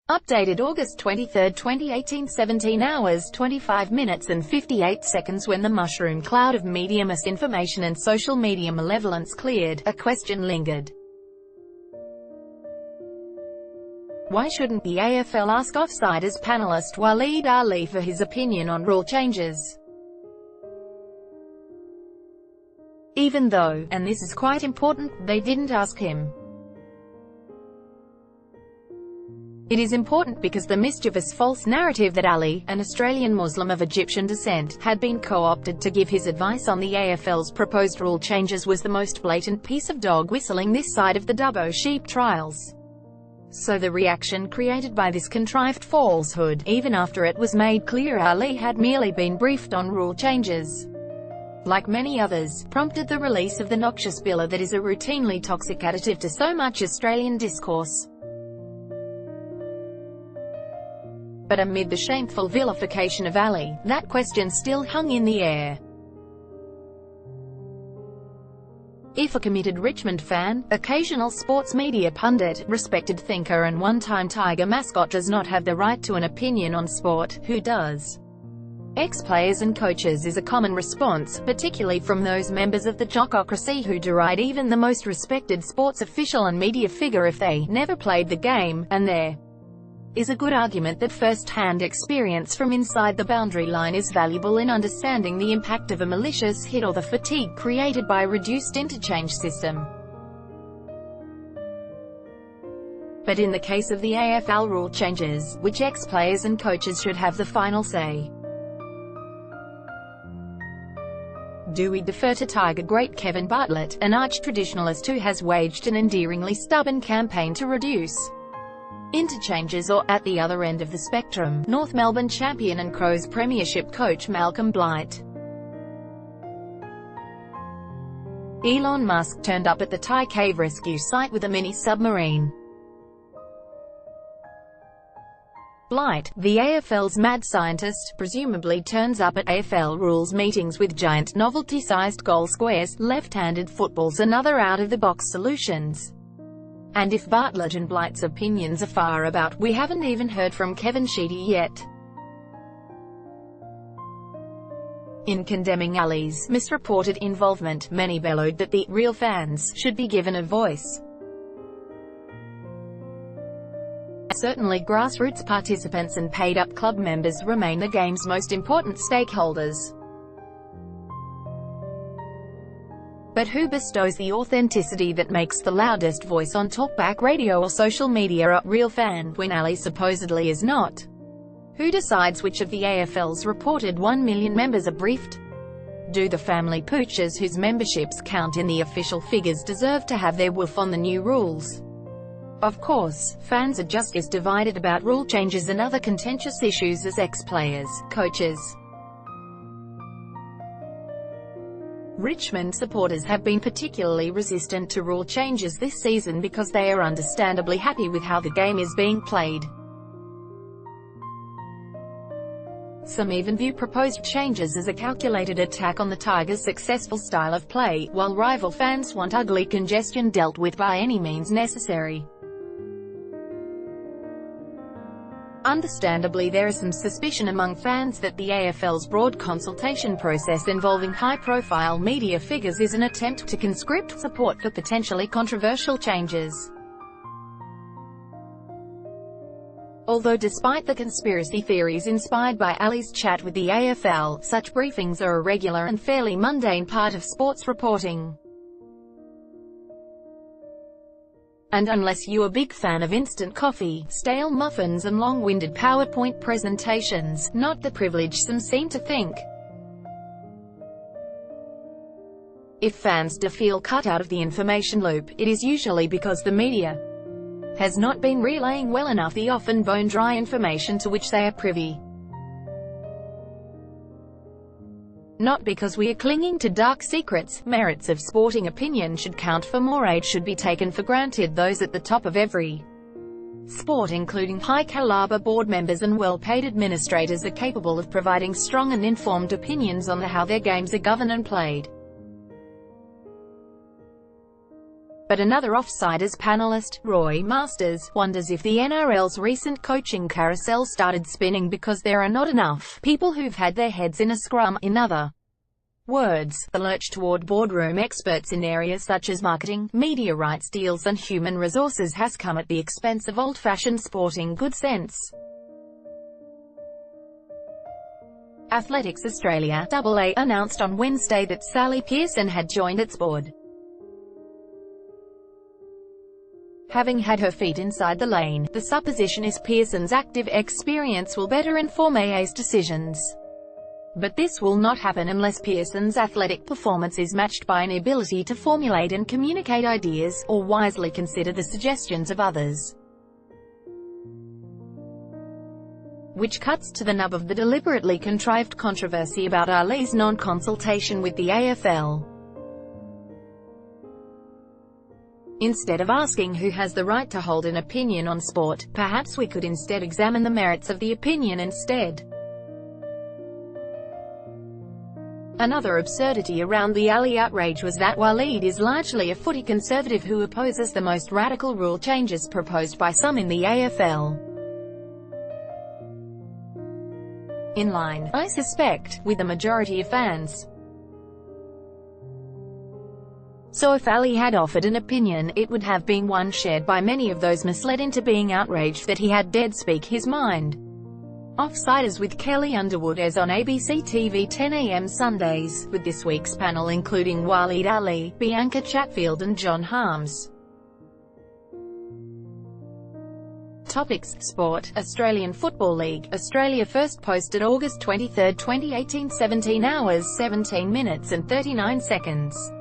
Updated August 23, 2018, 17 hours, 25 minutes and 58 seconds. When the mushroom cloud of media misinformation and social media malevolence cleared, a question lingered. Why shouldn't the AFL ask Offsiders panelist Waleed Aly for his opinion on rule changes? Even though, and this is quite important, they didn't ask him. It is important because the mischievous false narrative that Ali, an Australian Muslim of Egyptian descent, had been co-opted to give his advice on the AFL's proposed rule changes was the most blatant piece of dog whistling this side of the Dubbo sheep trials. So the reaction created by this contrived falsehood, even after it was made clear Ali had merely been briefed on rule changes, like many others, prompted the release of the noxious biller that is a routinely toxic additive to so much Australian discourse. But amid the shameful vilification of Ali, that question still hung in the air. If a committed Richmond fan, occasional sports media pundit, respected thinker and one-time Tiger mascot does not have the right to an opinion on sport, who does? Ex-players and coaches is a common response, particularly from those members of the jockocracy who deride even the most respected sports official and media figure if they never played the game, and there is a good argument that first-hand experience from inside the boundary line is valuable in understanding the impact of a malicious hit or the fatigue created by a reduced interchange system. But in the case of the AFL rule changes, which ex-players and coaches should have the final say? Do we defer to Tiger great Kevin Bartlett, an arch-traditionalist who has waged an endearingly stubborn campaign to reduce interchanges, or, at the other end of the spectrum, North Melbourne champion and Crows premiership coach Malcolm Blight? Elon Musk turned up at the Thai cave rescue site with a mini-submarine. Blight, the AFL's mad scientist, presumably turns up at AFL rules meetings with giant novelty-sized goal squares, left-handed footballs and other out-of-the-box solutions. And if Bartlett and Blight's opinions are far about, we haven't even heard from Kevin Sheedy yet. In condemning Ali's misreported involvement, many bellowed that the real fans should be given a voice. Certainly grassroots participants and paid-up club members remain the game's most important stakeholders. But who bestows the authenticity that makes the loudest voice on talkback radio or social media a real fan, when Ali supposedly is not? Who decides which of the AFL's reported 1 million members are briefed? Do the family poochers whose memberships count in the official figures deserve to have their woof on the new rules? Of course, fans are just as divided about rule changes and other contentious issues as ex-players, coaches. Richmond supporters have been particularly resistant to rule changes this season because they are understandably happy with how the game is being played. Some even view proposed changes as a calculated attack on the Tigers' successful style of play, while rival fans want ugly congestion dealt with by any means necessary. Understandably, there is some suspicion among fans that the AFL's broad consultation process involving high-profile media figures is an attempt to conscript support for potentially controversial changes. Although despite the conspiracy theories inspired by Ali's chat with the AFL, such briefings are a regular and fairly mundane part of sports reporting. And unless you're a big fan of instant coffee, stale muffins and long-winded PowerPoint presentations, not the privilege some seem to think. If fans do feel cut out of the information loop, it is usually because the media has not been relaying well enough the often bone-dry information to which they are privy. Not because we are clinging to dark secrets. Merits of sporting opinion should count for more. Aid should be taken for granted. Those at the top of every sport, including high-caliber board members and well-paid administrators, are capable of providing strong and informed opinions on how their games are governed and played. But another Offsiders panelist, Roy Masters, wonders if the NRL's recent coaching carousel started spinning because there are not enough people who've had their heads in a scrum. In other words, the lurch toward boardroom experts in areas such as marketing, media rights deals and human resources has come at the expense of old-fashioned sporting good sense. Athletics Australia (AA) announced on Wednesday that Sally Pearson had joined its board. Having had her feet inside the lane, the supposition is Pearson's active experience will better inform AA's decisions. But this will not happen unless Pearson's athletic performance is matched by an ability to formulate and communicate ideas, or wisely consider the suggestions of others. Which cuts to the nub of the deliberately contrived controversy about Aly's non-consultation with the AFL. Instead of asking who has the right to hold an opinion on sport, perhaps we could instead examine the merits of the opinion instead. Another absurdity around the Aly outrage was that Waleed is largely a footy conservative who opposes the most radical rule changes proposed by some in the AFL. In line, I suspect, with the majority of fans. So if Aly had offered an opinion, it would have been one shared by many of those misled into being outraged that he had dared speak his mind. Offsiders with Kelly Underwood airs on ABC TV 10 a.m. Sundays, with this week's panel including Waleed Aly, Bianca Chatfield and John Harms. Topics: Sport. Australian Football League. Australia first posted August 23, 2018, 17 hours, 17 minutes and 39 seconds.